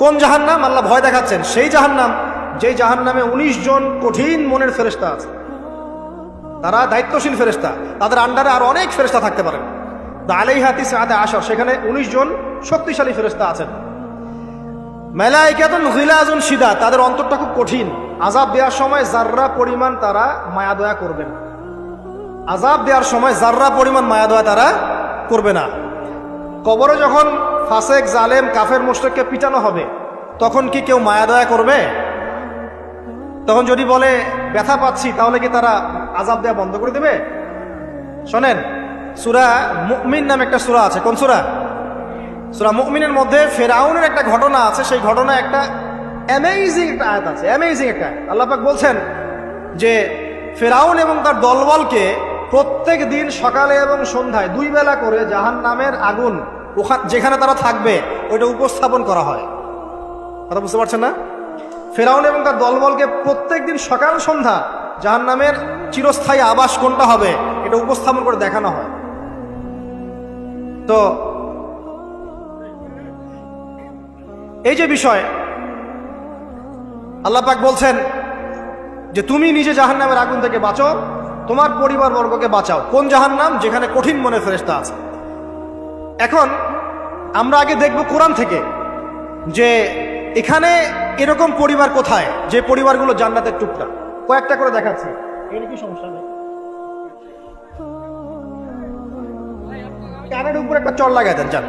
কোন জাহান্নাম? আল্লাহ ভয় দেখাচ্ছেন সেই জাহান্নাম যেই জাহান্নামে 19 জন কঠিন মনের ফেরেশতা আছে। তারা দায়িত্বশীল ফেরেশতা, তাদের আন্ডারে আর অনেক ফেরেশতা থাকতে পারেন। আলাইহা তিসআতা আশর, সেখানে 19 জন শক্তিশালী ফেরেশতা আছেন। মালায়েকাতুন গিলাজুন শিদাদ, তাদের অন্তরটা খুব কঠিন। আযাব দেওয়ার সময় যাররা পরিমাণ তারা মায়া দয়া করবেন। আযাব দেওয়ার সময় যাররা পরিমাণ মায়া দয়া তারা করবে না। কবরে যখন ফাসেক, জালেম, কাফের, মুশরিককে পিটানো হবে, তখন কি কেউ মায়া দয়া করবে? তখন যদি বলে ব্যথা পাচ্ছি, তাহলে কি তারা আযাব দেওয়া বন্ধ করে দেবে? শোনেন, সূরা মুমিন নামে একটা সূরা আছে। কোন সূরা? সূরা মুমিনের মধ্যে ফেরাউনের একটা ঘটনা আছে। সেই ঘটনা একটা অ্যামেজিং একটা আয়াত আছে, অ্যামেজিং একটা। আল্লাহ পাক বলছেন যে ফেরাউন এবং তার দলবলকে প্রত্যেক দিন সকালে এবং সন্ধ্যায় 2 বেলা করে জাহান্নামের আগুন যেখানে তারা থাকবে ওইটা উপস্থাপন করা হয়। কথা বুঝতে পারছেন না? ফেরাউন এবং তার দলবলকে প্রত্যেক দিন সকাল সন্ধ্যা জাহান্নামের চিরস্থায়ী আবাস কোনটা হবে এটা উপস্থাপন করে দেখানো হয়। তো এই যে বিষয়, আল্লাহ পাক বলছেন যে তুমি নিজে জাহান্নামের আগুন থেকে বাঁচো, তোমার পরিবারবর্গকে বাঁচাও। কোন জাহান্নাম? যেখানে কঠিন মনের ফেরেশতা আছে। এখন আমরা আগে দেখব কোরআন থেকে যে এখানে এরকম পরিবার কোথায় যে পরিবারগুলো জান্নাতের টুকরা। কয়েকটা করে দেখাচ্ছি। এর কি সমস্যা নেই? কানের উপর একটা চড় লাগাই দেন, যান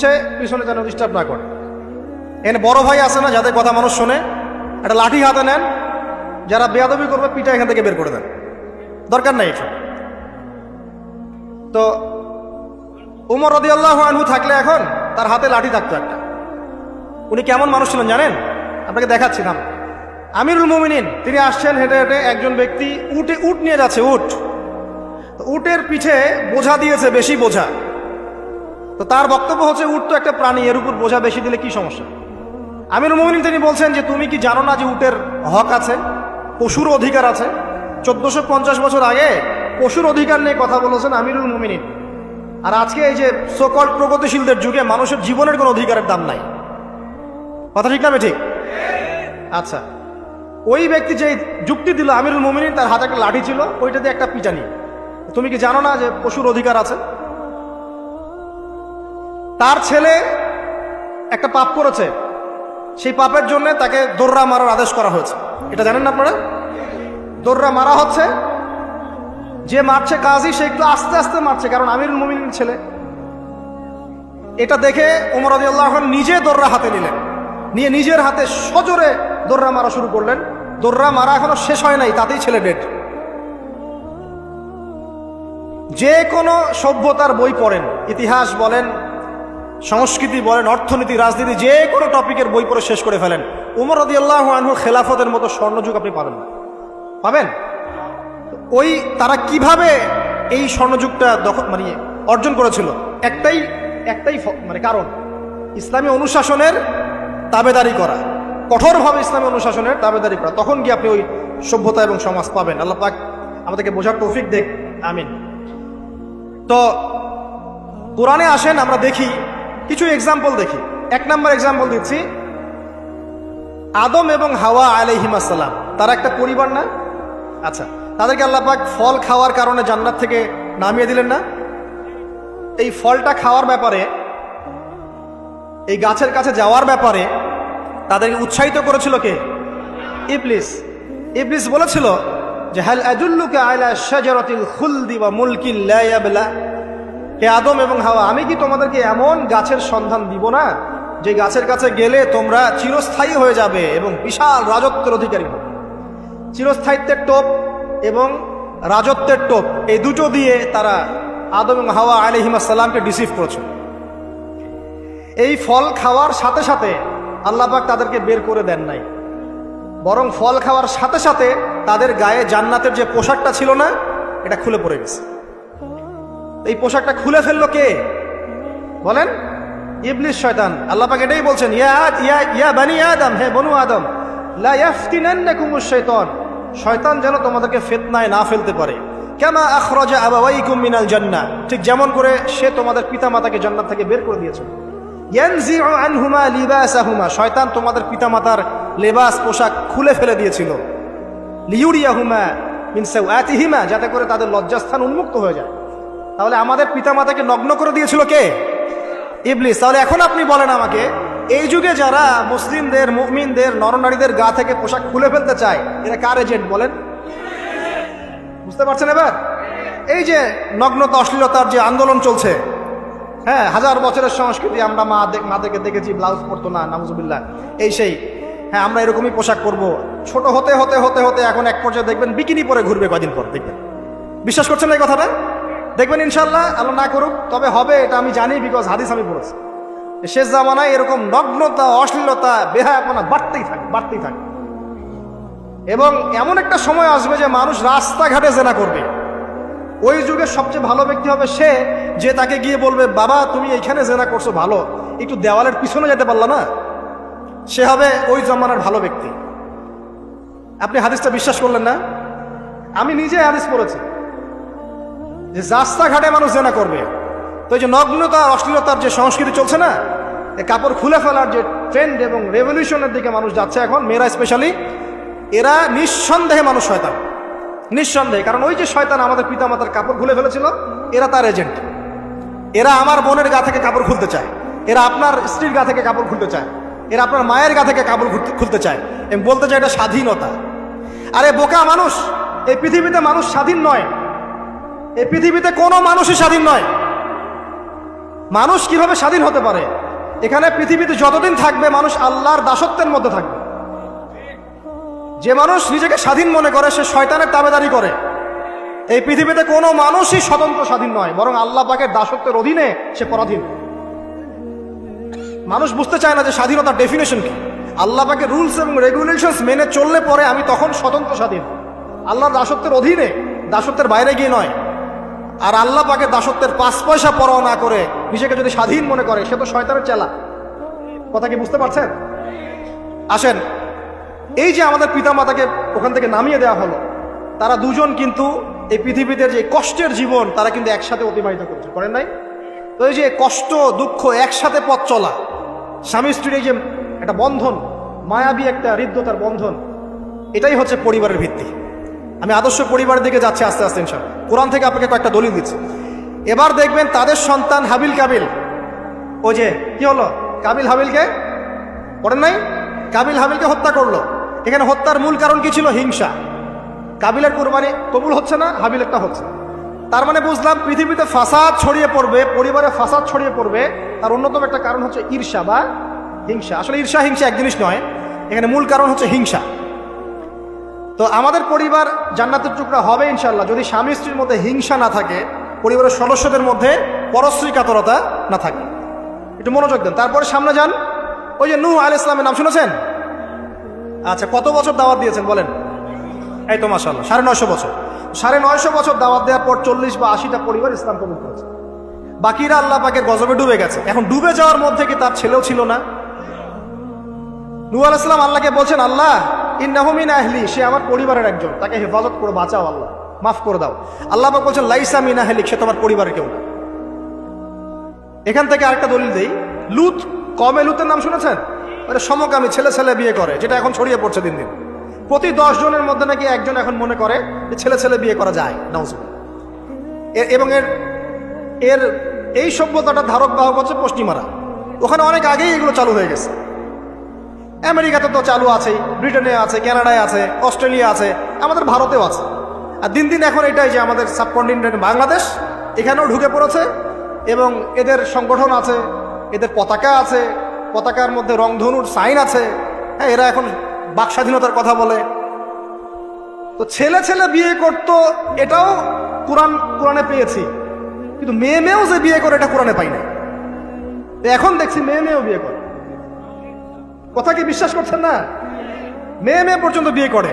সে পিছনে যেন ডিস্টার্ব না করে। এখানে বড় ভাই আছে না, যাদের কথা মানুষ শোনে, একটা লাঠি হাতে নেন, যারা বেয়াদবি করবে পিঠা এখান থেকে বের করে দেন, দরকার নাই এসব। তো উমর রাদিয়াল্লাহু আনহু থাকলে এখন তার হাতে লাঠি থাকতো একটা। উনি কেমন মানুষ ছিলেন জানেন? আপনাকে দেখাচ্ছি না। আমিরুল মুমিনিন তিনি আসছেন হেঁটে হেঁটে, একজন ব্যক্তি উট নিয়ে যাচ্ছে। উটের পিঠে বোঝা দিয়েছে, বেশি বোঝা। তো তার বক্তব্য হচ্ছে উট তো একটা প্রাণী, এর উপর বোঝা বেশি দিলে কি সমস্যা? আমিরুল মুমিনিন তিনি বলছেন যে তুমি কি জানো না যে উটের হক আছে, পশুর অধিকার আছে? 1450 বছর আগে পশুর অধিকার নিয়ে কথা বলেছেন আমিরুল মুমিনিন। আর আজকে এই যে সোকল প্রগতিশীলদের যুগে মানুষের জীবনের কোনো অধিকারের দাম নাই। কথা ঠিক না ঠিক? আচ্ছা, ওই ব্যক্তি যে যুক্তি দিল আমিরুল মুমিনিন, তার হাতে একটা লাঠি ছিল, ওইটা দিয়ে একটা পিটানি। তুমি কি জানো না যে পশুর অধিকার আছে? তার ছেলে একটা পাপ করেছে, সেই পাপের জন্য তাকে দোররা মারার আদেশ করা হয়েছে। এটা জানেন না আপনারা? দোররা মারা হচ্ছে, যে মারছে কাজী সে একটু আস্তে আস্তে মারছে, কারণ আমিরুল মুমিনিন ছেলে। এটা দেখে ওমর রাদিয়াল্লাহু আনহু নিজে দোররা হাতে নিলেন, নিয়ে নিজের হাতে সজোরে দোররা মারা শুরু করলেন। দোররা মারা এখনো শেষ হয় নাই, তাতেই ছেলে ডেড। যে কোনো সভ্যতার বই পড়েন, ইতিহাস বলেন, সংস্কৃতি বলেন, অর্থনীতি, রাজনীতি, যে কোনো টপিকের বই পড়ে শেষ করে ফেলেন, ওমর রাদিয়াল্লাহু আনহু খেলাফতের মতো স্বর্ণযুগ আপনি পাবেন না। পাবেন? ওই তারা কিভাবে এই স্বর্ণযুগটা অর্জন করেছিল? একটাই কারণ, ইসলামী অনুশাসনের তাবেদারি করা, কঠোরভাবে ইসলামী অনুশাসনের তাবেদারি করা। তখন গিয়ে আপনি ওই সভ্যতা এবং সমাজ পাবেন। আল্লাহ পাক আমাদেরকে বোঝার তৌফিক দেখ, আমিন। তো কোরআনে আসেন, আমরা দেখি কিছু এক্সাম্পল দেখি। 1 নম্বর এক্সাম্পল দিচ্ছি, আদম এবং হাওয়া আলাইহিমুস সালাম, তারা একটা পরিবার না? আচ্ছা, তাদেরকে আল্লাহ পাক ফল খাওয়ার কারণে জান্নাত থেকে নামিয়ে দিলেন না? এই ফলটা খাওয়ার ব্যাপারে, এই গাছের কাছে যাওয়ার ব্যাপারে তাদেরকে উৎসাহিত করেছিল কে? ইবলিস। ইবলিস বলেছিল যে হাল আদুল্লুকা আলা শাজারাতিল খুলদি ওয়া মুলকিন লা ইয়াবলা, হে আদম এবং হাওয়া, আমি কি তোমাদেরকে এমন গাছের সন্ধান দিব না যে গাছের কাছে গেলে তোমরা চিরস্থায়ী হয়ে যাবে এবং বিশাল রাজত্বের অধিকারী হবে? চিরস্থায়িত্বের টোপ এবং রাজত্বের টোপ, এই দুটো দিয়ে তারা আদম এবং হাওয়া আলাইহিমুস সালামকে ডিসিভ করেছিল। এই ফল খাওয়ার সাথে সাথে আল্লাহ পাক তাদেরকে বের করে দেন নাই, বরং ফল খাওয়ার সাথে সাথে তাদের গায়ে জান্নাতের যে পোশাকটা ছিল না, এটা খুলে পড়ে গেছে। এই পোশাকটা খুলে ফেললো কে বলেন? ইবলিস, শয়তান। আল্লাহ পাক এটাই বলছেন, ইয়া বানি আদম, হে বনু আদম, লা ইয়াফতিনান্নাকুমুশ শাইতান, শয়তান যেন তোমাদেরকে ফিতনায় না ফেলতে পারে। কামা আখরাজা আবাওয়াইকুম মিনাল জান্নাহ, ঠিক যেমন করে সে তোমাদের পিতামাতাকে জান্নাত থেকে বের করে দিয়েছে। ইয়ানজিউ আনহুমা লিবাসাহুমা, শয়তান তোমাদের পিতামাতার লেবাস পোশাক খুলে ফেলে দিয়েছিল, লিউরিয়াহুমা মিন সাওআতিহিমা, যাতে করে তাদের লজ্জাস্থান উন্মুক্ত হয়ে যায়। তাহলে আমাদের পিতামাতাকে নগ্ন করে দিয়েছিল কে? ইবলিস। তাহলে এখন আপনি বলেন আমাকে, এই যুগে যারা মুসলিমদের, মুমিনদের, নরনারীদের গা থেকে পোশাক খুলে ফেলতে চায়, এরা কার এজেন্ট বলেন? বুঝতে পারছেন এবার? এই যে নগ্নতা অশ্লীলতার যে আন্দোলন চলছে, হ্যাঁ, 1000 বছরের সংস্কৃতি, আমরা মাদেরকে দেখেছি ব্লাউজ পরতো না, নাউজুবিল্লাহ, এই সেই, হ্যাঁ আমরা এরকমই পোশাক পরবো। ছোট হতে হতে হতে হতে এখন এক পর্যায়ে দেখবেন বিকিনি পরে ঘুরবে কয়দিন পর, দেখবেন। বিশ্বাস করছেন না এই কথাটা? দেখবেন ইনশাল্লাহ, আল্লাহ না করুক, তবে হবে, এটা আমি জানি, বিকজ হাদিস আমি পড়েছি। শেষ জামানায় এরকম নগ্নতা, অশ্লীলতা, বেহায়াপনা বাড়তেই থাকে। এবং এমন একটা সময় আসবে যে মানুষ রাস্তাঘাটে জেনা করবে। ওই যুগের সবচেয়ে ভালো ব্যক্তি হবে সে, যে তাকে গিয়ে বলবে, বাবা তুমি এইখানে জেনা করছো ভালো, একটু দেওয়ালের পিছনে যেতে পারলা না? সে হবে ওই জমানার ভালো ব্যক্তি। আপনি হাদিসটা বিশ্বাস করলেন না? আমি নিজে হাদিস পড়েছি যে রাস্তাঘাটে মানুষ জেনা করবে। তো এই যে নগ্নতা, অশ্লীলতার যে সংস্কৃতি চলছে না, কাপড় খুলে ফেলার যে ট্রেন্ড এবং রেভলিউশনের দিকে মানুষ যাচ্ছে এখন, মেয়েরা স্পেশালি, এরা নিঃসন্দেহে মানুষ শয়তান, নিঃসন্দেহে। কারণ ওই যে শয়তান আমাদের পিতামাতার কাপড় খুলে ফেলেছিল, এরা তার এজেন্ট। এরা আমার বোনের গা থেকে কাপড় খুলতে চায়, এরা আপনার স্ত্রীর গা থেকে কাপড় খুলতে চায়, এরা আপনার মায়ের গা থেকে কাপড় খুলতে চায়, এবং বলতে চায় এটা স্বাধীনতা। আরে বোকা মানুষ, এই পৃথিবীতে মানুষ স্বাধীন নয়, এই পৃথিবীতে কোনো মানুষই স্বাধীন নয়। মানুষ কিভাবে স্বাধীন হতে পারে? এখানে পৃথিবীতে যতদিন থাকবে মানুষ আল্লাহর দাসত্বের মধ্যে থাকবে। যে মানুষ নিজেকে স্বাধীন মনে করে সে শয়তানের তাবেদারি করে। এই পৃথিবীতে কোনো মানুষই স্বতন্ত্র স্বাধীন নয়, বরং আল্লাহ পাকের দাসত্বের অধীনে সে পরাধীন। মানুষ বুঝতে চায় না যে স্বাধীনতার ডেফিনেশন কি। আল্লাহ পাকের রুলস এবং রেগুলেশনস মেনে চললে পরে আমি তখন স্বতন্ত্র স্বাধীন, আল্লাহর দাসত্বের অধীনে, দাসত্বের বাইরে গিয়ে নয়। আর আল্লাহ পাকের দাসত্বের 5 পয়সা পরোয়া না করে নিজেকে যদি স্বাধীন মনে করে, সে তো শয়তানের চেলা। কথা কি বুঝতে পারছেন? আসেন, এই যে আমাদের পিতামাতাকে ওখান থেকে নামিয়ে দেওয়া হলো, তারা দুজন কিন্তু এই পৃথিবীতে যে কষ্টের জীবন, তারা কিন্তু একসাথে অতিবাহিত করেছে, করেন নাই? তো এই যে কষ্ট, দুঃখ, একসাথে পথ চলা, স্বামী স্ত্রীর এই যে একটা বন্ধন, মায়াবী একটা হৃদ্যতার বন্ধন, এটাই হচ্ছে পরিবারের ভিত্তি। আমি আদর্শ পরিবারের দিকে যাচ্ছি আস্তে আস্তে ইনশাআল্লাহ। কোরআন থেকে আপনাকে কয়েকটা দলিল দিচ্ছি। এবার দেখবেন তাদের সন্তান হাবিল কাবিল, ওই যে কি হলো, কাবিল হাবিলকে, পড়েন নাই? কাবিল হাবিলকে হত্যা করলো। এখানে হত্যার মূল কারণ কি ছিল? হিংসা। কাবিলের কোরবানি কবুল হচ্ছে না, হাবিলেরটা হচ্ছে। তার মানে বুঝলাম পৃথিবীতে ফাসাদ ছড়িয়ে পড়বে, পরিবারে ফাসাদ ছড়িয়ে পড়বে, তার অন্যতম একটা কারণ হচ্ছে ঈর্ষা বা হিংসা। আসলে ঈর্ষা হিংসা এক জিনিস নয়, এখানে মূল কারণ হচ্ছে হিংসা। তো আমাদের পরিবার জান্নাতের টুকরা হবে ইনশাল্লাহ যদি স্বামী স্ত্রীর মধ্যে হিংসা না থাকে, পরিবারের সদস্যদের মধ্যে পরশ্রী কাতরতা না থাকে। একটু মনোযোগ দেন। তারপরে সামনে যান, ওই যে নূহ আলাইহিস সালামের নাম শুনেছেন? আচ্ছা, কত বছর দাওয়াত দিয়েছেন বলেন? এই তো মাশাআল্লাহ 950 বছর। 950 বছর দাওয়াত দেওয়ার পর 40 বা 80টা পরিবার ইসলাম কবুল করেছে। বাকিরা আল্লাহ পাকের গজবে ডুবে গেছে। এখন ডুবে যাওয়ার মধ্যে কি তার ছেলেও ছিল না? নূহ আলাইহিস সালাম আল্লাহকে বলছেন, আল্লাহ ইন্নাহু মিন আহলি, সে আমার পরিবারের একজন, তাকে হেফাজত করে বাঁচাও, আল্লাহ মাফ করে দাও। আল্লাহ পাক বলছেন লাইসা মিন আহলিক, সে তোমার পরিবারের কেউ না। এখান থেকে আরেকটা দলিল দেই, লুত, কমে লুতের নাম শুনেছেন? মানে সমকামী, ছেলে ছেলে বিয়ে করে, যেটা এখন ছড়িয়ে পড়ছে দিন দিন। প্রতি 10 জনের মধ্যে নাকি একজন এখন মনে করে যে ছেলে ছেলে বিয়ে করা যায়, নাউজুবিল্লাহ। এবং এর এই সভ্যতাটা ধারক বাহক হচ্ছে পশ্চিমারা। ওখানে অনেক আগেই এগুলো চালু হয়ে গেছে। আমেরিকাতে তো চালু আছেই, ব্রিটেনে আছে, কানাডায় আছে, অস্ট্রেলিয়া আছে, আমাদের ভারতেও আছে। আর দিন দিন এখন এটাই যে আমাদের সাবকন্টিনেন্ট বাংলাদেশ, এখানেও ঢুকে পড়েছে। এবং এদের সংগঠন আছে, এদের পতাকা আছে, পতাকার মধ্যে রংধনুর সাইন আছে। হ্যাঁ, এরা এখন বাক স্বাধীনতার কথা বলে। তো ছেলে ছেলে বিয়ে করতো, এটাও কোরআনে পেয়েছি, কিন্তু মেয়ে মেয়েও যে বিয়ে করে এটা কোরআনে পাই না। এখন দেখছি মেয়ে মেয়েও বিয়ে করে। কথা কি বিশ্বাস করছেন না? মেয়ে মেয়ে পর্যন্ত বিয়ে করে।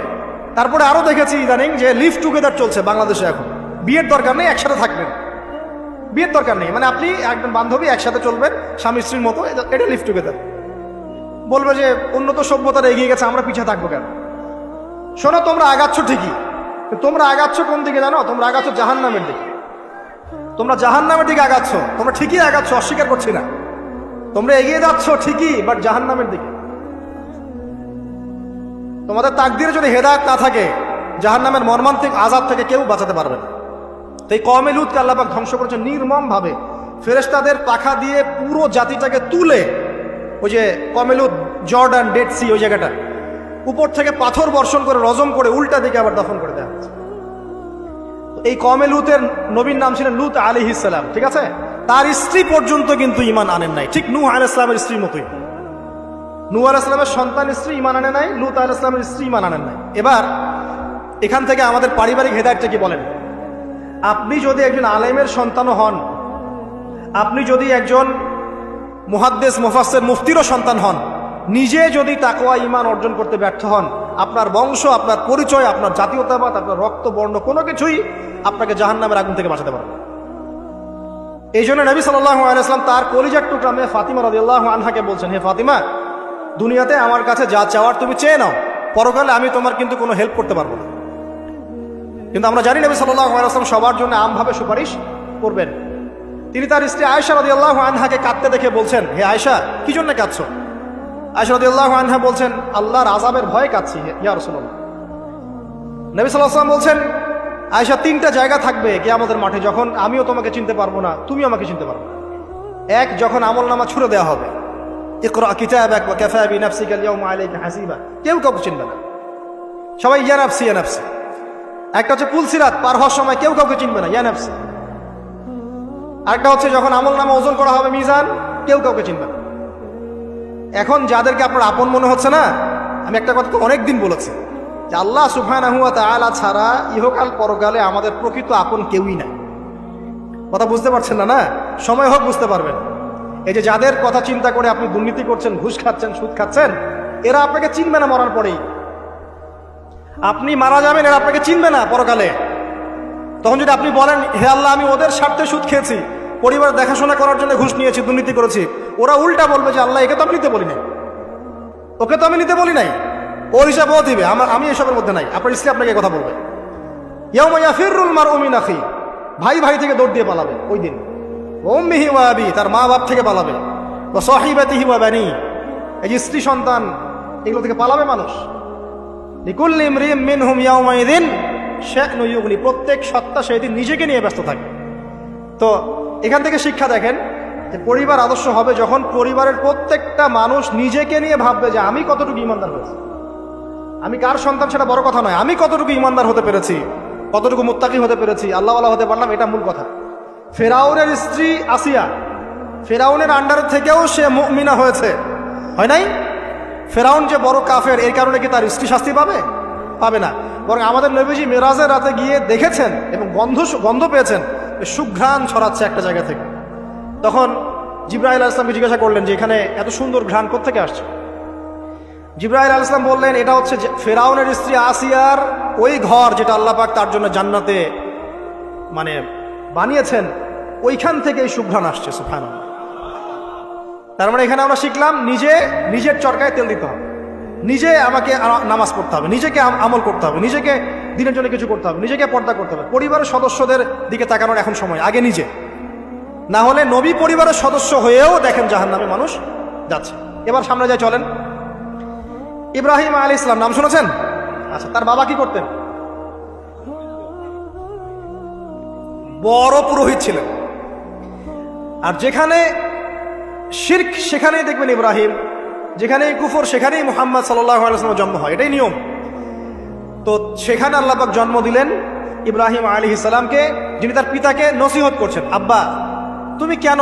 তারপরে আরো দেখেছি ইদানিং যে লিভ টুগেদার চলছে বাংলাদেশে। এখন বিয়ের দরকার নেই, একসাথে থাকবেন, বিয়ের দরকার নেই। মানে আপনি একজন বান্ধবী একসাথে চলবেন স্বামী স্ত্রীর মতো, এটা লিভ টুগেদার। বলবে যে উন্নত সভ্যতাটা এগিয়ে গেছে, আমরা পিছিয়ে থাকবো কেন? শোনো, তোমরা আগাচ্ছ ঠিকই, তোমরা আগাচ্ছ কোন দিকে জানো? তোমরা আগাচ্ছ জাহান্নামের দিকে। তোমরা জাহান্নামের দিকে আগাচ্ছ, তোমরা ঠিকই আগাচ্ছ, অস্বীকার করছি না। তোমরা এগিয়ে যাচ্ছ ঠিকই, বাট জাহান্নামের দিকে। তোমাদের তাকদীরে যদি হেদায়েত না থাকে, জাহান্নামের মর্মান্তিক আযাব থেকে কেউ বাঁচাতে পারবে না। তো এই কওমে লূতকে আল্লাহ পাক ধ্বংস করেছেন নির্মম ভাবে। ফেরেশতাদের পাখা দিয়ে পুরো জাতিটাকে তুলে, ওই যে কওমে লূত জর্ডান ডেড সি ওই জায়গাটা, উপর থেকে পাথর বর্ষণ করে রজম করে উল্টা দিকে আবার দফন করে দেওয়া হচ্ছে। এই কওমে লূতের নবীর নাম ছিলেন লূত আলাইহিস সালাম, ঠিক আছে? তার স্ত্রী পর্যন্ত কিন্তু ঈমান আনেন নাই, ঠিক নূহ আলাইহিস সালামের স্ত্রীর মতোই। নূহ আলাইহিস সালামের সন্তান স্ত্রী ঈমান আনে নাই, লূত আলাইহিস সালামের স্ত্রী ঈমান আনেন নাই। এবার এখান থেকে আমাদের পারিবারিক হেদায়েতটা কি বলেন? আপনি যদি একজন আলেমের সন্তানও হন, আপনি যদি একজন মুহাদ্দিস মুফাসসির মুফতিরও সন্তান হন, নিজে যদি তাকওয়া ঈমান অর্জন করতে ব্যর্থ হন, আপনার বংশ, আপনার পরিচয়, আপনার জাতীয়তাবাদ, আপনার রক্ত, বর্ণ কোনো কিছুই আপনাকে জাহান্নামের আগুন থেকে বাঁচাতে পারবে না। এই জন্য নবী সাল্লাল্লাহু আলাইহি ওয়াসাল্লাম তার কলিজার টুকরা মেয়ে ফাতিমা রাদিয়াল্লাহু আনহাকে বলছেন, হে ফাতিমা, দুনিয়াতে আমার কাছে যা চাওয়ার তুমি চেয়ে নাও, পরকালে আমি তোমার কিন্তু কোনো হেল্প করতে পারবো না। কিন্তু আমরা জানি নবী সাল্লাল্লাহু আলাইহি ওয়াসাল্লাম সবার জন্য আমভাবে সুপারিশ করবেন। তিনি তার স্ত্রী আয়েশা রাদিয়াল্লাহু আনহাকে কাঁদতে দেখে বলছেন, হে আয়েশা, কি জন্য কাঁদছো? আয়েশা রাদিয়াল্লাহু আনহা বলছেন, আল্লাহর আযাবের ভয়ে কাঁদছি ইয়া রাসূলুল্লাহ। নবী সাল্লাল্লাহু আলাইহি ওয়াসাল্লাম বলছেন, আয়েশা, তিনটা জায়গা থাকবে কিয়ামতের মাঠে যখন আমিও তোমাকে চিনতে পারবো না, তুমিও আমাকে চিনতে পারবে না। এক, যখন আমলনামা ছুড়ে দেওয়া হবে, ইকরা কিতাবাক ওয়া কাফা বিনাফসিকা আল-ইয়াওমা আলাইকা হাসিবা, কেউ কাউকে চিনবে না, সবাই ইয়া নাফসি ইয়া নাফসি। একটা হচ্ছে পুলসিরাত পার হওয়ার সময় কেউ কাউকে চিনবে না, ইয়া নাফসি। আরেকটা হচ্ছে যখন আমলনামা ওজন করা হবে মিজান, কেউ কাউকে চিনবে না। এখন যাদেরকে আপনার আপন মনে হচ্ছে না, আমি একটা কথা তো অনেকদিন বলেছি যে আল্লাহ সুবহানাহু ওয়া তাআলা ছাড়া ইহকাল পরকালে আমাদের প্রকৃত আপন কেউই নাই। কথা বুঝতে পারছেন না? না, সময় হোক বুঝতে পারবেন। এই যে যাদের কথা চিন্তা করে আপনি দুর্নীতি করছেন, ঘুষ খাচ্ছেন, সুদ খাচ্ছেন, এরা আপনাকে চিনবে না মরার পরেই। আপনি মারা যাবেন, এরা আপনাকে চিনবে না পরকালে। তখন যদি আপনি বলেন, হে আল্লাহ, আমি ওদের স্বার্থে সুদ খেয়েছি, পরিবার দেখাশোনা করার জন্য ঘুষ নিয়েছি, দুর্নীতি করেছি, ওরা উল্টা বলবে যে আল্লাহ, একে তো আমি নিতে বলি নাই, ওকে তো আমি নিতে বলি নাই, ওর হিসাব ও দিবে, আমি এসবের মধ্যে নাই। আপনার স্ত্রী আপনাকে কথা বলবে, ইয়াউমা ইয়াফিরুল মারউ মিন আখি, ভাই ভাই থেকে দৌড় দিয়ে পালাবে ওই দিন। ওয়া উম্মিহি ওয়া আবি, তার মা বাপ থেকে পালাবে। ওয়া সাহিবাতিহি ওয়া বানি, এই যে স্ত্রী সন্তান, এগুলো থেকে পালাবে মানুষ। লিকুল্লি ইমরিইম মিনহুম ইয়াউমাইযিন শা'নু ইউগনি, প্রত্যেক সত্তা সেই দিন নিজেকে নিয়ে ব্যস্ত থাকে। তো এখান থেকে শিক্ষা দেখেন যে পরিবার আদর্শ হবে যখন পরিবারের প্রত্যেকটা মানুষ নিজেকে নিয়ে ভাববে যে আমি কতটুকু ইমানদার হয়েছি। আমি কার সন্তান সেটা বড় কথা নয়, আমি কতটুকু ইমানদার হতে পেরেছি, কতটুকু মুত্তাকি হতে পেরেছি, আল্লাহওয়ালা হতে পারলাম, এটা মূল কথা। ফেরাউনের স্ত্রী আসিয়া, ফেরাউনের আন্ডার থেকেও সে মুমিনা হয়েছে, হয় নাই? ফেরাউন যে বড় কাফের, এই কারণে কি তার স্ত্রী শাস্তি পাবে? পাবে না। বরং আমাদের নবীজি মেরাজের রাতে গিয়ে দেখেছেন এবং গন্ধ পেয়েছেন, সুঘ্রাণ ছড়াচ্ছে একটা জায়গা থেকে। তখন জিবরাইল আলাইহিস সালামকে জিজ্ঞাসা করলেন যে এখানে এত সুন্দর ঘ্রাণ কোত্থেকে আসছে? জিবরাইল আলাইহিস সালাম বললেন, এটা হচ্ছে ফেরাউনের স্ত্রী আসিয়ার ওই ঘর যেটা আল্লাহ পাক তার জন্য জান্নাতে মানে বানিয়েছেন, ওইখান থেকে এই সুঘ্রাণ আসছে। সুবহানাল্লাহ। তার মানে এখানে আমরা শিখলাম নিজের চরকায় তেল দিতে হবে, নিজে আমাকে নামাজ পড়তে হবে, নিজেকে আমল করতে হবে, নিজেকে দিনের জন্য কিছু করতে হবে, নিজেকে পর্দা করতে হবে। পরিবারের সদস্যদের দিকে তাকানোর এখন সময়, আগে নিজে। না হলে নবী পরিবারের সদস্য হয়েও দেখেন জাহান্নামে মানুষ যাচ্ছে। এবার সামনে যায় চলেন। ইব্রাহিম আলাইহিস সালাম নাম শুনেছেন? আচ্ছা, তার বাবা কি করতেন? বড় পুরোহিত ছিলেন। আর যেখানে শিরক সেখানেই দেখবেন ইব্রাহিম, যেখানেই কুফর সেখানেই মুহাম্মদ সাল্লাল্লাহু আলাইহি ওয়াসাল্লামের জন্ম হয়, এটাই নিয়ম। তো সেখানে আল্লাহ পাক জন্ম দিলেন ইব্রাহিম আলাইহিস সালামকে, যিনি তার পিতাকে নসিহত করছেন, আব্বা তুমি কেন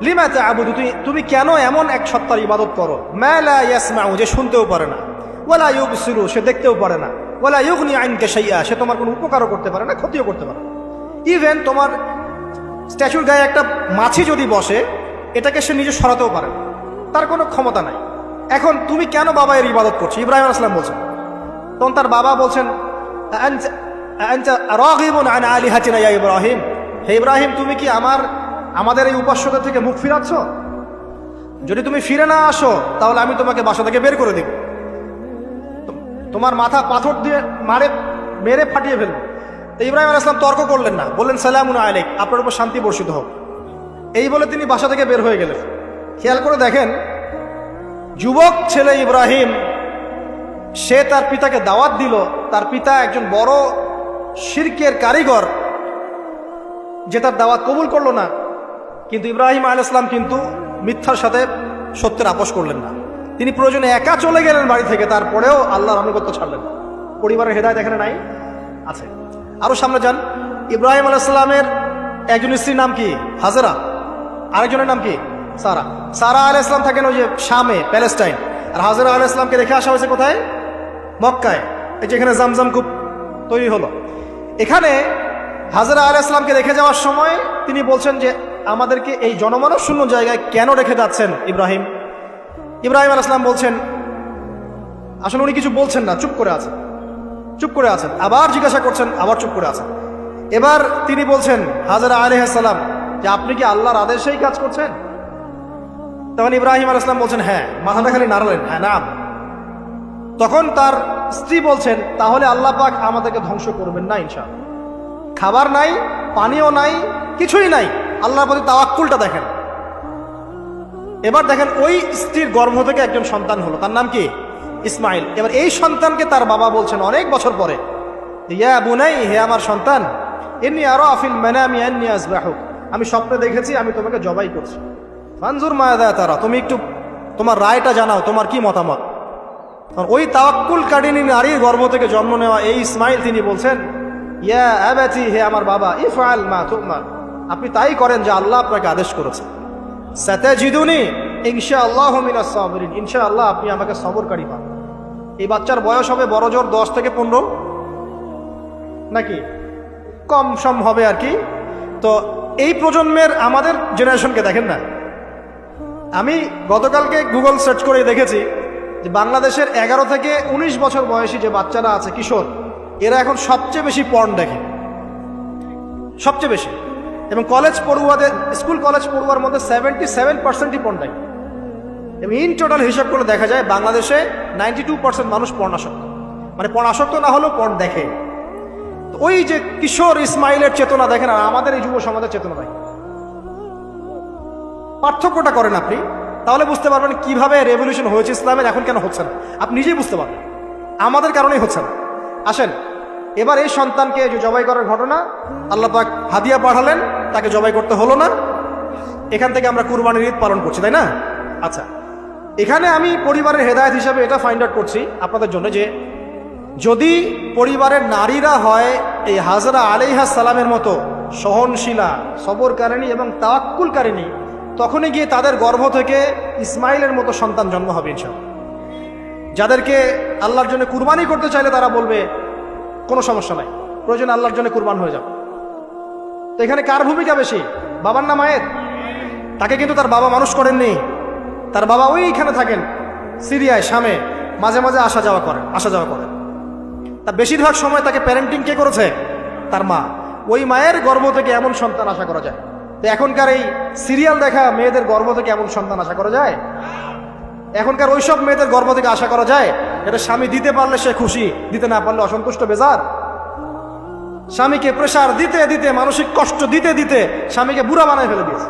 লিমা তা'বুদু, তুমি কেন এমন এক সত্তার ইবাদত করো, মা লা ইয়াসমাউ, যে শুনতেও পারে না, ওয়ালা ইউবসিরু, সে দেখতেও পারে না, ওয়ালা ইউগনি আনকা শাইআ, সে তোমার কোনো উপকারও করতে পারে না, ক্ষতিও করতে পারে না। ইভেন তোমার স্ট্যাচুর গায়ে একটা মাছি যদি বসে, এটাকে সে নিজে সরাতেও পারে না, তার কোনো ক্ষমতা নাই। এখন তুমি কেন বাবা এর ইবাদত করছো? ইব্রাহিম আলাইহিস সালাম বলছেন। তখন তার বাবা বলছেন, আনতা রাগিবুন আন আলিহাতিনা ইয়া ইব্রাহিম, হে ইব্রাহিম, তুমি কি আমাদের এই উপাস্যদের থেকে মুখ ফিরাচ্ছ? যদি তুমি ফিরে না আসো তাহলে আমি তোমাকে বাসা থেকে বের করে দেব, তোমার মাথা পাথর দিয়ে মেরে ফাটিয়ে ফেলবো। তো ইব্রাহিম আলাইহিস সালাম তর্ক করলেন না, বললেন সালামুন আলাইক, আপনার উপর শান্তি বর্ষিত হোক। এই বলে তিনি বাসা থেকে বের হয়ে গেলেন। খেয়াল করে দেখেন, যুবক ছেলে ইব্রাহিম সে তার পিতাকে দাওয়াত দিল, তার পিতা একজন বড় শিরকের কারিগর, যে তার দাওয়াত কবুল করলো না। কিন্তু ইব্রাহিম আলাইহিস সালাম কিন্তু মিথ্যার সাথে সত্যের আপোষ করলেন না। তিনি প্রয়োজনে একা চলে গেলেন বাড়ি থেকে, তারপরেও আল্লাহর আনুগত্য ছাড়লেন না। পরিবারের হেদায়েত এখানে নাই, আছে। আরো সামনে যান, ইব্রাহিম আলাইহিস সালামের একজন স্ত্রীর নাম কি? হাজেরা। আরেকজনের নাম কি? সারা। সারা আলাইহিস সালাম থাকেন ওই যে শামে, প্যালেস্টাইন। আর হাজেরা আলাইহিস সালামকে রেখে আসা হয়েছে কোথায়? মক্কায়। এই যে এখানে জামজাম কূপ তৈরি হলো, এখানে হাজেরা আলাইহিস সালামকে রেখে যাওয়ার সময় তিনি বলছেন যে আমাদেরকে এই জনমানব শূন্য জায়গায় কেন রেখে যাচ্ছেন ইব্রাহিম? ইব্রাহিম আলাইহিস সালাম বলছেন, আসলে উনি কিছু বলছেন না, চুপ করে আছেন, চুপ করে আছেন। আবার জিজ্ঞাসা করছেন, আবার চুপ করে আছেন। এবার তিনি বলছেন হাজেরা আলাইহিস সালাম যে আপনি কি আল্লাহর আদেশেই কাজ করছেন? তখন ইব্রাহিম আলাইহিস সালাম বলছেন হ্যাঁ। মাথাটা খালি নাড়লেন, হ্যাঁ নাম। তখন তার স্ত্রী বলছেন তাহলে আল্লাহ পাক আমাদেরকে ধ্বংস করবেন না ইনশাআল্লাহ। খাবার নাই, পানিও নাই, কিছুই নাই, আল্লাহর প্রতি তাওয়াক্কুলটা দেখেন। এবার দেখেন ওই স্ত্রীর গর্ভ থেকে একজন সন্তান হলো, তার নাম কি? ইসমাইল। এবার এই সন্তানকে তার বাবা বলছেন অনেক বছর পরে, ইয়া বুনাই, হে আমার সন্তান, ইন্নী আরা ফিল মানামি আন্নী আযবাহুক, আমি স্বপ্নে দেখেছি আমি তোমাকে জবাই করছি। ফানজুর মাযা তারা, তুমি একটু তোমার রায়টা জানাও, তোমার কি মতামত? ওই তাওয়াক্কুল কারিনী নারীর গর্ভ থেকে জন্ম নেওয়া এই ইসমাইল তিনি বলছেন, ইয়া আবাতি, হে আমার বাবা, ইফআল মা তুমার, আপনি তাই করেন যা আল্লাহ আপনাকে আদেশ করেছে। সাতাজিদুনি ইনশাআল্লাহু মিনাস সাবিরিন, ইনশাআল্লাহ আপনি আমাকে সবরকারী পাবেন। এই বাচ্চার বয়স হবে বড় জোর 10 থেকে 15, নাকি কম সম হবে আর কি। তো এই প্রজন্মের আমাদের জেনারেশনকে দেখেন না, আমি গতকালকে গুগল সার্চ করে দেখেছি যে বাংলাদেশের 11 থেকে 19 বছর বয়সী যে বাচ্চারা আছে, কিশোর, এরা এখন সবচেয়ে বেশি পর্ন দেখে, সবচেয়ে বেশি। এবং কলেজ পড়ুয়াদের, স্কুল কলেজ পড়ুয়ার মধ্যে 77%ই পর্ন দেখে। এবং ইন টোটাল হিসাব করে দেখা যায় বাংলাদেশে 92% মানুষ পর্নাসক্ত, মানে পর্নাসক্ত না হলেও পর্ন দেখে। তো ওই যে কিশোর ইসমাইলের চেতনা দেখেন আর আমাদের এই যুব সমাজের চেতনা দেখেন, পার্থক্যটা করেন আপনি, তাহলে বুঝতে পারবেন কিভাবে রেভলিউশন হয়েছে ইসলামের, এখন কেন হচ্ছে না আপনি নিজেই বুঝতে পারবেন। আমাদের কারণেই হচ্ছে না। আসেন এবার এই সন্তানকে যে জবাই করার ঘটনা, আল্লাহ পাক হাদিয়া পাঠালেন, তাকে জবাই করতে হলো না। এখান থেকে আমরা কুরবানির ঈদ পালন করছি, তাই না? আচ্ছা, এখানে আমি পরিবারের হেদায়েত হিসাবে এটা ফাইন্ড আউট করছি আপনাদের জন্য যে যদি পরিবারের নারীরা হয় এই হাজরা আলাইহিস সালামের মতো সহনশীলা, সবরকারিণী এবং তাওয়াক্কুলকারিণী, তখনই গিয়ে তাদের গর্ভ থেকে ইসমাইলের মতো সন্তান জন্ম হবে ইনশাআল্লাহ। যাদেরকে আল্লাহর জন্য কুরবানি করতে চাইলে তারা বলবে কোনো সমস্যা নাই, প্রয়োজন আল্লাহর জন্য কুরবান হয়ে যাবে। তো এখানে কার ভূমিকা বেশি, বাবার না মায়ের? তাকে কিন্তু তার বাবা মানুষ করেননি, তার বাবা ওইখানে থাকেন সিরিয়ায়, শামে, মাঝে মাঝে আসা যাওয়া করেন। তার বেশিরভাগ সময় তাকে প্যারেন্টিং কে করেছে? তার মা। ওই মায়ের গর্ভ থেকে এমন সন্তান আশা করা যায়? তো এখনকার এই সিরিয়াল দেখা মেয়েদের গর্ভ থেকে এমন সন্তান আশা করা যায়? এখনকার ওইসব মেয়েদের গর্ভ থেকে আশা করা যায় এটা স্বামী দিতে পারলে সে খুশি, দিতে না পারলে অসন্তুষ্ট, বেজার। স্বামীকে প্রেসার দিতে দিতে, মানসিক কষ্ট দিতে দিতে স্বামীকে বুড়া বানায় ফেলে দিয়েছে।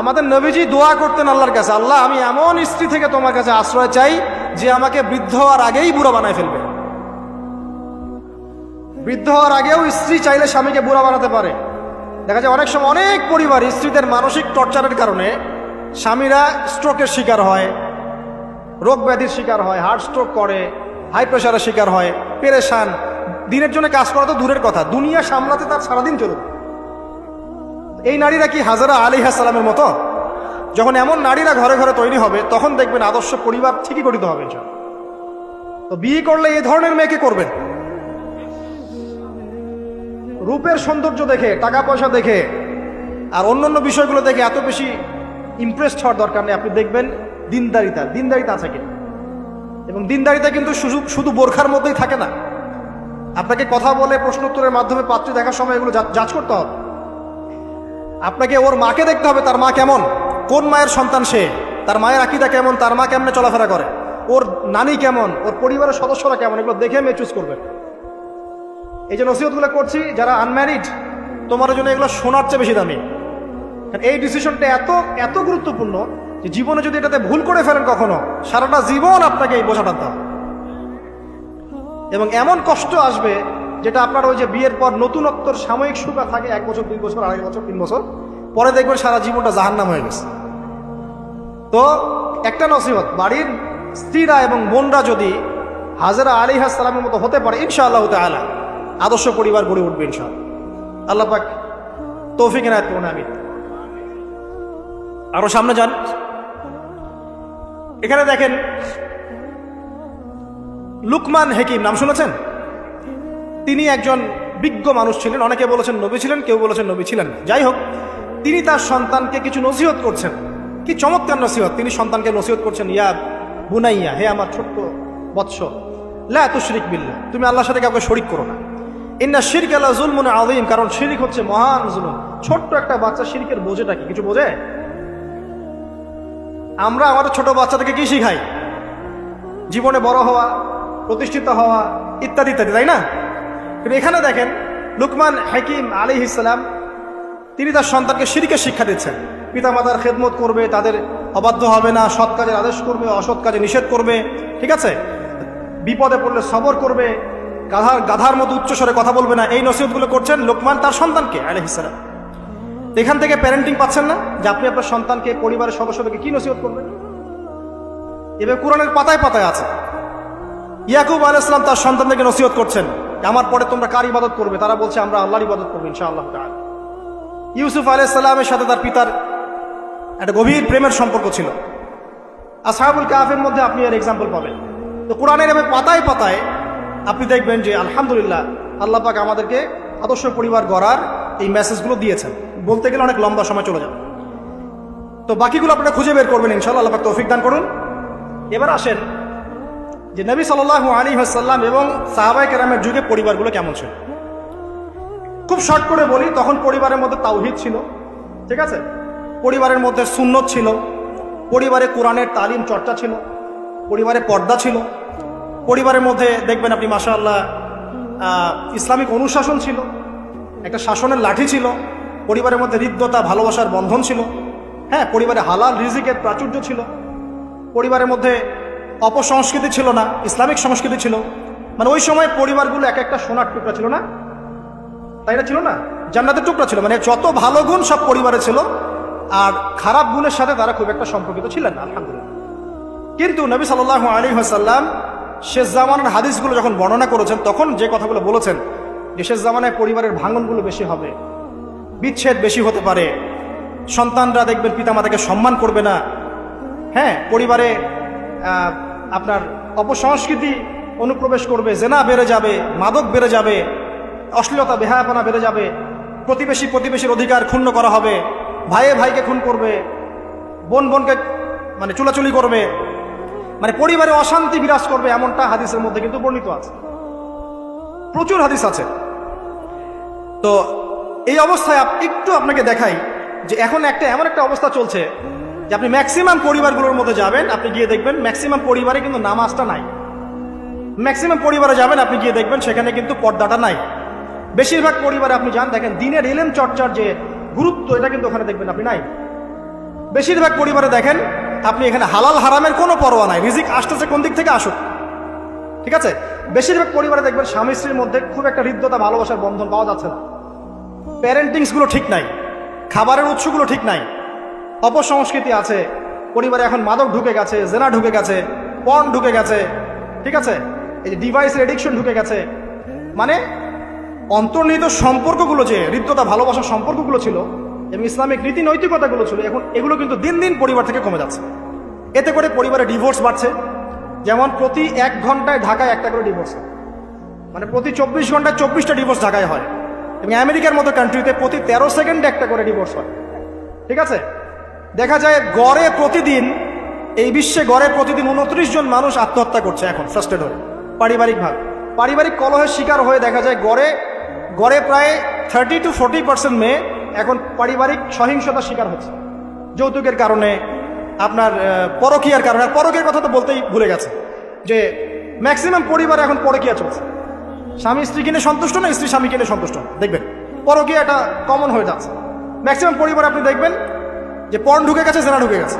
আমাদের নবীজি দোয়া করতেন আল্লাহর কাছে, আল্লাহ আমি এমন স্ত্রী থেকে তোমার কাছে আশ্রয় চাই যে আমাকে বৃদ্ধ হওয়ার আগেই বুড়া বানায় ফেলবে। বৃদ্ধ হওয়ার আগেও স্ত্রী চাইলে স্বামীকে বুড়া বানাতে পারে। দেখা যায় অনেক সময় অনেক পরিবার স্ত্রীদের মানসিক টর্চারের কারণে স্বামীরা স্ট্রোকের শিকার হয়, রোগ ব্যাধির শিকার হয়, হার্ট স্ট্রোক করে, হাই প্রেশারের শিকার হয়, পেরেশান। দিনের জন্য কাজ করা তো দূরের কথা, দুনিয়া সামলাতে তার সারাদিন চলবে। এই নারীরা কি হাজরা আলাইহিস সালামের মতো? যখন এমন নারীরা ঘরে ঘরে তৈরি হবে তখন দেখবেন আদর্শ পরিবার ঠিকই গঠিত হবে। তো বিয়ে করলে এই ধরনের মেয়েকে করবেন। রূপের সৌন্দর্য দেখে, টাকা পয়সা দেখে আর অন্যান্য বিষয়গুলো দেখে এত বেশি ইমপ্রেসড হওয়ার দরকার নেই। আপনি দেখবেন দিনদারিতা আছে কিনা। এবং দিনদারিতা কিন্তু শুধু বোরখার মধ্যেই থাকে না। আপনাকে কথা বলে প্রশ্ন উত্তরের মাধ্যমে পাত্রী দেখার সময় এগুলো যাচ করতে হবে। আপনাকে ওর মাকে দেখতে হবে, তার মা কেমন, কোন মায়ের সন্তান সে, তার মায়ের আকীদা কেমন, তার মা কেমনে চলাফেরা করে, ওর নানি কেমন, ওর পরিবারের সদস্যরা কেমন, এগুলো দেখে মেয়ে চুজ করবেন। এই যে নসিহতগুলো করছি, যারা আনম্যারিড তোমার জন্য এগুলো শোনার চেয়ে বেশি দামি। কারণ এই ডিসিশনটা এত এত গুরুত্বপূর্ণ যে জীবনে যদি এটাতে ভুল করে ফেলেন কখনো, সারাটা জীবন আপনাকে এই বোঝা টানতে হবে। এবং এমন কষ্ট আসবে যেটা আপনার ওই যে বিয়ের পর নতুনত্বর সাময়িক সুখা থাকে 1 বছর 2 বছর 2.5 বছর 3 বছর, পরে দেখবেন সারা জীবনটা জাহান্নাম হয়ে গেছে। তো একটা নসিহত, বাড়ির স্ত্রীরা এবং বোনরা যদি হাজরা আলাইহিস সালামের মতো হতে পারে, ইনশাআল্লাহ তাআলা আদর্শ পরিবার গড়ে উঠবে ইনশাআল্লাহ। আল্লাহ পাক তৌফিক এনায়েত করুন, আমিন। আরো সামনে যান, এখানে দেখেন লুকমান হাকিম, নাম শুনেছেন? তিনি একজন বিজ্ঞ মানুষ ছিলেন। অনেকে বলেছেন নবী ছিলেন, কেউ বলেছেন নবী ছিলেন না। যাই হোক, তিনি তার সন্তানকে কিছু নসিহত করছেন। কি চমৎকার নসিহত! তিনি সন্তানকে নসিহত করছেন, ইয়া বুনাইয়া, হে আমার ছোট্ট বৎস, লা তুশরিক বিল্লাহ, তুমি আল্লাহর সাথে কাউকে শরিক করো না। ইন্না শিরকা লা যুলমুন আযীম, কারণ শিরক হচ্ছে মহান জুলুম। ছোট্ট একটা বাচ্চা শিরকের বোঝেটা কি কিছু বোঝে? আমরা আমাদের ছোট বাচ্চা থেকে কি শিখাই? জীবনে বড় হওয়া, প্রতিষ্ঠিত হওয়া, ইত্যাদি ইত্যাদি, তাই না? কিন্তু এখানে দেখেন লুকমান হাকিম আলাইহিস সালাম, তিনি তার সন্তানকে শিরকের শিক্ষা দিচ্ছেন। পিতামাতার খেদমত করবে, তাদের অবাধ্য হবে না, সৎ কাজের আদেশ করবে, অসৎ কাজে নিষেধ করবে, ঠিক আছে? বিপদে পড়লে সবর করবে, গাধার মতো উচ্চস্বরে কথা বলবে না। এই নসিহতগুলো করছেন লোকমান তার সন্তানকে আলাইহিস সালাম। এখান থেকে প্যারেন্টিং পাচ্ছেন না যে আপনি আপনার সন্তানকে, পরিবারের সদস্যদেরকে কি নসিহত করবেন? এবার কোরআনের পাতায় পাতায় আছে। ইয়াকুব আলাইহিস সালাম তার সন্তানদেরকে নসিহত করছেন, আমার পরে তোমরা কার ইবাদত করবে? তারা বলছে আমরা আল্লাহর ইবাদত করবো ইনশাআল্লাহ তাআলা। ইউসুফ আলাইহিস সালামের সাথে তার পিতার একটা গভীর প্রেমের সম্পর্ক ছিল। আসহাবুল কাহফের মধ্যে আপনি এর এক্সাম্পল পাবেন। তো কোরআনের এভাবে পাতায় পাতায় আপনি দেখবেন যে আলহামদুলিল্লাহ আল্লাহ পাক আমাদেরকে আদর্শ পরিবার গড়ার এই মেসেজগুলো দিয়েছেন। বলতে গেলে অনেক লম্বা সময় চলে যাবে, তো বাকিগুলো আপনারা খুঁজে বের করবেন ইনশাআল্লাহ। আল্লাহ পাক তৌফিক দান করুন। এবার আসেন যে নবী সাল্লাল্লাহু আলাইহি ওয়াসাল্লাম এবং সাহাবায়ে কেরামের যুগে পরিবারগুলো কেমন ছিল। খুব শর্ট করে বলি, তখন পরিবারের মধ্যে তাওহীদ ছিল, ঠিক আছে? পরিবারের মধ্যে সুন্নত ছিল, পরিবারে কোরআনের তালিম চর্চা ছিল, পরিবারে পর্দা ছিল, পরিবারের মধ্যে দেখবেন আপনি মাশাআল্লাহ ইসলামিক অনুশাসন ছিল, একটা শাসনের লাঠি ছিল, পরিবারের মধ্যে হৃদ্যতা ভালোবাসার বন্ধন ছিল, হ্যাঁ, পরিবারে হালাল রিজিকের প্রাচুর্য ছিল, পরিবারের মধ্যে অপসংস্কৃতি ছিল না, ইসলামিক সংস্কৃতি ছিল। মানে ওই সময় পরিবারগুলো এক একটা সোনার টুকরা ছিল না, তাই না? ছিল না, জান্নাতের টুকরা ছিল। মানে যত ভালো গুণ সব পরিবারে ছিল, আর খারাপ গুণের সাথে তারা খুব একটা সম্পর্কিত ছিলেন না, আলহামদুলিল্লাহ। কিন্তু নবী সাল্লাল্লাহু আলাইহি ওয়াসাল্লাম শেষ জামানার হাদিসগুলো যখন বর্ণনা করেছেন, তখন যে কথাগুলো বলেছেন যে শেষ জামানায় পরিবারের ভাঙনগুলো বেশি হবে, বিচ্ছেদ বেশি হতে পারে, সন্তানরা দেখবেন পিতামাতাকে সম্মান করবে না, হ্যাঁ, পরিবারে আপনার অপসংস্কৃতি অনুপ্রবেশ করবে, জেনা বেড়ে যাবে, মাদক বেড়ে যাবে, অশ্লীলতা বেহায়াপনা বেড়ে যাবে, প্রতিবেশীর অধিকার ক্ষুণ্ণ করা হবে, ভাইয়ে ভাইকে খুন করবে, বোন বোনকে মানে চুলাচুলি করবে, মানে পরিবারে অশান্তি বিরাজ করবে, এমনটা হাদিসের মধ্যে কিন্তু বর্ণিত আছে, প্রচুর হাদিস আছে। তো এই অবস্থায় একটু আপনাকে দেখাই যে এখন এমন একটা অবস্থা চলছে যে আপনি ম্যাক্সিমাম পরিবারগুলোর মধ্যে যাবেন, আপনি গিয়ে দেখবেন ম্যাক্সিমাম পরিবারে কিন্তু নামাজটা নাই। ম্যাক্সিমাম পরিবারে যাবেন, আপনি গিয়ে দেখবেন সেখানে কিন্তু পর্দাটা নাই। বেশিরভাগ পরিবারে আপনি যান, দেখেন দিনের ইলম চর্চার যে গুরুত্ব, এটা কিন্তু ওখানে দেখবেন আপনি নাই। বেশিরভাগ পরিবারে দেখেন আপনি এখানে হালাল হারামের কোনো পরোয়া নাই, রিজিক আসতেছে কোন দিক থেকে আসুক, ঠিক আছে? বেশিরভাগ পরিবারে দেখবেন স্বামী স্ত্রীর মধ্যে খুব একটা হৃদ্যতা ভালোবাসার বন্ধন পাওয়া যাচ্ছে না, প্যারেন্টিংসগুলো ঠিক নাই, খাবারের উৎসগুলো ঠিক নাই, অপসংস্কৃতি আছে পরিবারে, এখন মাদক ঢুকে গেছে, জেনা ঢুকে গেছে, পর্ন ঢুকে গেছে, ঠিক আছে? এই যে ডিভাইসের এডিকশন ঢুকে গেছে। মানে অন্তর্নিহিত সম্পর্কগুলো, যে হৃদ্যতা ভালোবাসার সম্পর্কগুলো ছিল এবং ইসলামিক নীতি নৈতিকতাগুলো ছিল, এখন এগুলো কিন্তু দিন দিন পরিবার থেকে কমে যাচ্ছে। এতে করে পরিবারে ডিভোর্স বাড়ছে। যেমন প্রতি 1 ঘন্টায় ঢাকায় একটা করে ডিভোর্স হয়, মানে প্রতি 24 ঘন্টায় 24টা ডিভোর্স ঢাকায় হয়। এবং আমেরিকার মতো কান্ট্রিতে প্রতি 13 সেকেন্ডে একটা করে ডিভোর্স হয়, ঠিক আছে? দেখা যায় গড়ে প্রতিদিন, এই বিশ্বে গড়ে প্রতিদিন 29 জন মানুষ আত্মহত্যা করছে এখন ফ্রাস্ট্রেট হয়ে, পারিবারিক কলহের শিকার হয়ে। দেখা যায় গড়ে প্রায় 30 to 40% মেয়ে এখন পারিবারিক সহিংসতার শিকার হচ্ছে, যৌতুকের কারণে, আপনার পরকীয়ার কারণে। আর পরকীয়ার কথা তো বলতেই ভুলে গেছে যে ম্যাক্সিমাম পরিবারে এখন পরকীয়া চলছে। স্বামী স্ত্রী কিনে সন্তুষ্ট না, স্ত্রী স্বামী কিনে সন্তুষ্ট না, দেখবেন পরকীয়া এটা কমন হয়ে যাচ্ছে। ম্যাক্সিমাম পরিবার আপনি দেখবেন যে পর্ন ঢুকে গেছে, জেনা ঢুকে গেছে,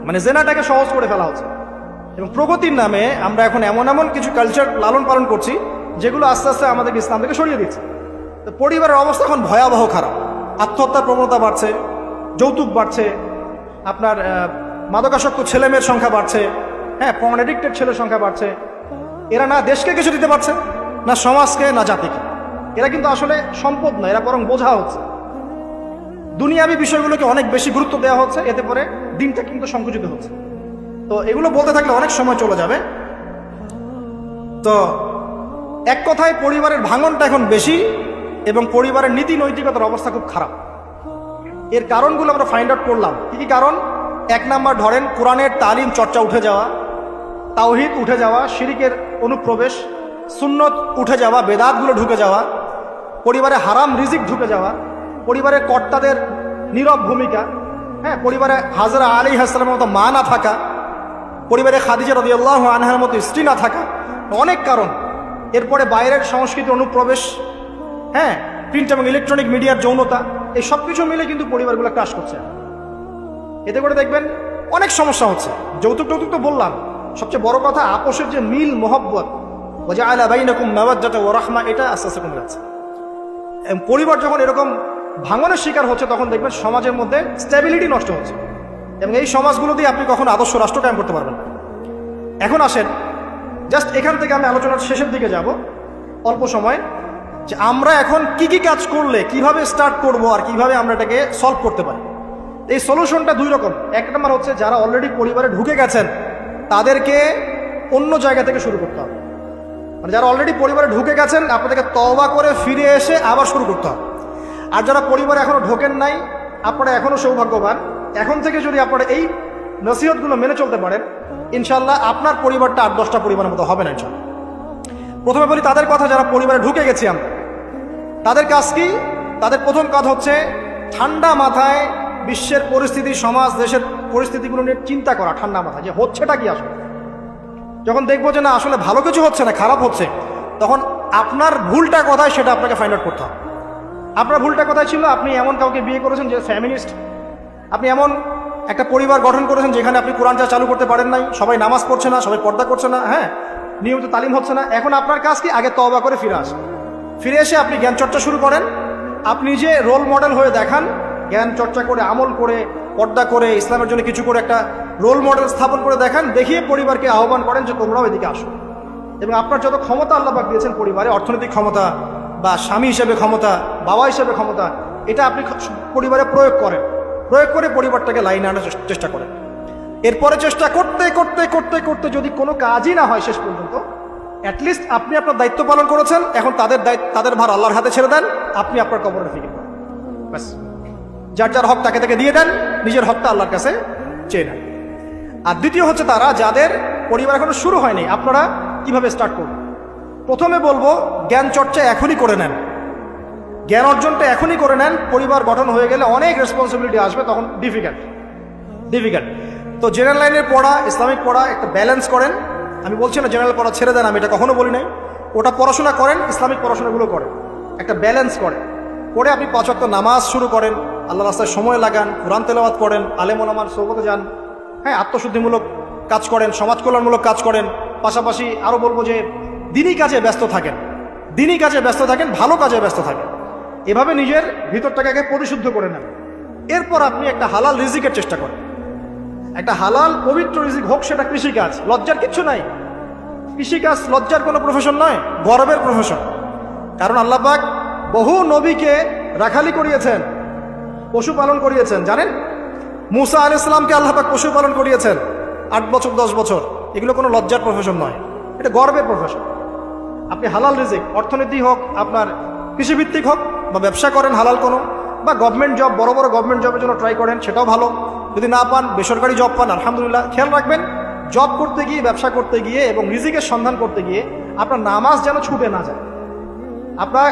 মানে জেনাটাকে সহজ করে ফেলা হচ্ছে। এবং প্রগতির নামে আমরা এখন এমন এমন কিছু কালচার লালন পালন করছি যেগুলো আস্তে আস্তে আমাদের ইসলাম থেকে সরিয়ে দিচ্ছে। তো পরিবারের অবস্থা এখন ভয়াবহ খারাপ। আত্মহত্যার প্রবণতা বাড়ছে, যৌতুক বাড়ছে, আপনার মাদকাসক্ত ছেলে মেয়ের সংখ্যা বাড়ছে, হ্যাঁ, পর্ন এডিক্টেড ছেলের সংখ্যা বাড়ছে। এরা না দেশকে কিছু দিতে পারছে, না সমাজকে, না জাতিকে। এরা কিন্তু আসলে সম্পদ নয়, এরা বরং বোঝা হচ্ছে। দুনিয়াবী বিষয়গুলোকে অনেক বেশি গুরুত্ব দেওয়া হচ্ছে, এতে করে দিনটা কিন্তু সংকুচিত হচ্ছে। তো এগুলো বলতে থাকলে অনেক সময় চলে যাবে। তো এক কথায় পরিবারের ভাঙনটা এখন বেশি এবং পরিবারের নীতি নৈতিকতার অবস্থা খুব খারাপ। এর কারণগুলো আমরা ফাইন্ড আউট করলাম। কি কি কারণ? এক নাম্বার ধরেন কোরআনের তালিম চর্চা উঠে যাওয়া, তাওহীদ উঠে যাওয়া, শিরিকের অনুপ্রবেশ, সুন্নত উঠে যাওয়া, বেদাতগুলো ঢুকে যাওয়া, পরিবারে হারাম রিজিক ঢুকে যাওয়া, পরিবারের কর্তাদের নীরব ভূমিকা, হ্যাঁ, পরিবারে হাজরা আলাইহিস সালামের মতো মা না থাকা, পরিবারে খাদিজা রাদিয়াল্লাহু আনহার মতো স্ত্রী না থাকা, অনেক কারণ। এরপরে বাইরের সংস্কৃতি অনুপ্রবেশ, হ্যাঁ, প্রিন্ট এবং ইলেকট্রনিক মিডিয়ার যৌনতা, এই সব কিছু মিলে কিন্তু পরিবারগুলো ক্রাশ করছে। এতে করে দেখবেন অনেক সমস্যা হচ্ছে। যৌতুক টৌতুক তো বললাম, সবচেয়ে বড় কথা আপোষের যে মিল মোহব্বত, ওয়াজআলা বাইনাকুম মাওয়াদ্দাতা ওয়া রাহমা, এটা আস্তে আস্তে কমে যাচ্ছে। পরিবার যখন এরকম ভাঙনের শিকার হচ্ছে তখন দেখবেন সমাজের মধ্যে স্ট্যাবিলিটি নষ্ট হচ্ছে এবং এই সমাজগুলো দিয়ে আপনি কখনো আদর্শ রাষ্ট্র কায়েম করতে পারবেন না। এখন আসেন, জাস্ট এখান থেকে আমি আলোচনার শেষের দিকে যাব অল্প সময়, যে আমরা এখন কি কি কাজ করলে কিভাবে স্টার্ট করব আর কিভাবে আমরা এটাকে সলভ করতে পারি। এই সলিউশনটা দুই রকম। এক নম্বর হচ্ছে যারা অলরেডি পরিবারে ঢুকে গেছেন তাদেরকে অন্য জায়গা থেকে শুরু করতে হবে। মানে যারা অলরেডি পরিবারে ঢুকে গেছেন আপনাদেরকে তওবা করে ফিরে এসে আবার শুরু করতে হবে। আর যারা পরিবারে এখনো ঢোকেন নাই, আপনারা এখনো সৌভাগ্যবান। এখন থেকে যদি আপনারা এই নসিহতগুলো মেনে চলতে পারেন, ইনশাল্লাহ আপনার পরিবারটা 8-10টা পরিবারের মতো হবে না ইনশাল্লাহ। প্রথমে বলি তাদের কথা, যারা পরিবারে ঢুকে গেছি আমরা, তাদের কাজ কি? তাদের প্রথম কাজ হচ্ছে ঠান্ডা মাথায় বিশ্বের পরিস্থিতি, সমাজ দেশের পরিস্থিতিগুলো নিয়ে চিন্তা করা, ঠান্ডা মাথায় যে হচ্ছেটা কি আসলে। যখন দেখবো যে না আসলে ভালো কিছু হচ্ছে না, খারাপ হচ্ছে, তখন আপনার ভুলটা কোথায় সেটা আপনাকে ফাইন্ড আউট করতে হবে। আপনার ভুলটা কোথায় ছিল? আপনি এমন কাউকে বিয়ে করেছেন যে ফ্যামিনিস্ট, আপনি এমন একটা পরিবার গঠন করেছেন যেখানে আপনি কোরআনটা চালু করতে পারেন নাই, সবাই নামাজ পড়ছে না, সবাই পর্দা করছে না, হ্যাঁ, নিয়মিত তালিম হচ্ছে না। এখন আপনার কাজ কি? আগে তওবা করে ফিরে আসেন। ফিরে এসে আপনি জ্ঞান চর্চা শুরু করেন। আপনি যে রোল মডেল হয়ে দেখান, জ্ঞান চর্চা করে, আমল করে, পর্দা করে, ইসলামের জন্য কিছু করে একটা রোল মডেল স্থাপন করে দেখান, দেখিয়ে পরিবারকে আহ্বান করেন যে তোমরাও এদিকে আসো। এবং আপনার যত ক্ষমতা আল্লাহ পাক দিয়েছেন পরিবারে, অর্থনৈতিক ক্ষমতা বা স্বামী হিসেবে ক্ষমতা, বাবা হিসেবে ক্ষমতা, এটা আপনি পরিবারে প্রয়োগ করেন। প্রয়োগ করে পরিবারটাকে লাইনে আনার চেষ্টা করেন। এরপরে চেষ্টা করতে করতে করতে করতে যদি কোনো কাজই না হয় শেষ পর্যন্ত, অ্যাটলিস্ট আপনি আপনার দায়িত্ব পালন করেছেন। এখন তাদের ভার আল্লাহর হাতে ছেড়ে দেন, আপনি আপনার কবরের ফিকির করেন। ব্যাস, যার যার হক তাকে তাকে দিয়ে দেন, নিজের হকটা আল্লাহর কাছে চেয়ে নেন। আর দ্বিতীয় হচ্ছে তারা যাদের পরিবার এখনো শুরু হয়নি, আপনারা কিভাবে স্টার্ট করবেন? প্রথমে বলবো জ্ঞান চর্চা এখনই করে নেন, জ্ঞান অর্জনটা এখনই করে নেন। পরিবার গঠন হয়ে গেলে অনেক রেসপন্সিবিলিটি আসবে, তখন ডিফিকাল্ট। তো জেনারেল লাইনের পড়া, ইসলামিক পড়া একটা ব্যালেন্স করেন। আমি বলছি না জেনারেল পড়া ছেড়ে দেন, আমি এটা কখনো বলি নাই। ওটা পড়াশোনা করেন, ইসলামিক পড়াশোনাগুলো করেন, একটা ব্যালেন্স করেন। করে আপনি 5 ওয়াক্ত নামাজ শুরু করেন, আল্লাহ রাস্তায় সময় লাগান, কোরআন তেলাওয়াত করেন, আলেম ওলামার সোহবতে যান, হ্যাঁ, আত্মশুদ্ধিমূলক কাজ করেন, সমাজ কল্যাণমূলক কাজ করেন। পাশাপাশি আরও বলবো যে দিনই কাজে ব্যস্ত থাকেন, ভালো কাজে ব্যস্ত থাকেন। এভাবে নিজের ভিতরটাকে আগে পরিশুদ্ধ করে নেন। এরপর আপনি একটা হালাল রিজিকের চেষ্টা করেন, একটা হালাল পবিত্র রিজিক হোক, সেটা কৃষিকাজ। লজ্জার কিচ্ছু নাই, কৃষিকাজ লজ্জার কোনো প্রফেশন নয়, গর্বের প্রফেশন। কারণ আল্লাহ পাক বহু নবীকে রাখালি করিয়েছেন, পশুপালন করিয়েছেন। জানেন, মুসা আলাইহিস সালামকে আল্লাহ পাক পশুপালন করিয়েছেন 8 বছর 10 বছর। এগুলো কোনো লজ্জার প্রফেশন নয়, এটা গর্বের প্রফেশন। আপনি হালাল রিজিক, অর্থনীতি হোক, আপনার কৃষিভিত্তিক হোক, বা ব্যবসা করেন হালাল কোনো, বা গভর্নমেন্ট জব, বড় বড় গভর্নমেন্ট জবের জন্য ট্রাই করেন, সেটাও ভালো। যদি না পান, বেসরকারি জব পান, আলহামদুলিল্লাহ। খেয়াল রাখবেন, জব করতে গিয়ে, ব্যবসা করতে গিয়ে এবং রিজিকের সন্ধান করতে গিয়ে আপনার নামাজ যেন ছুটে না যায়,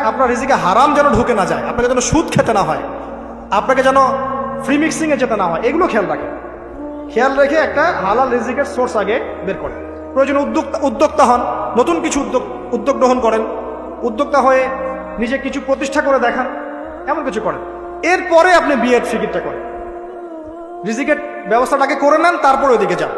আপনার রিজিকে হারাম যেন ঢুকে না যায়, আপনাকে যেন সুদ খেতে না হয়, আপনাকে যেন ফ্রি মিক্সিংয়ে যেতে না হয়, এগুলো খেয়াল রাখেন। খেয়াল রেখে একটা হালাল রিজিকের সোর্স আগে বের করেন। প্রয়োজনে উদ্যোক্তা হন, নতুন কিছু উদ্যোগ গ্রহণ করেন, উদ্যোক্তা হয়ে নিজে কিছু প্রতিষ্ঠা করে দেখান, এমন কিছু করেন। এরপরে আপনি বিয়ের ফিকিরটা করেন, রিজিকের ব্যবস্থাটাকে করে নেন, তারপরে ওইদিকে যান।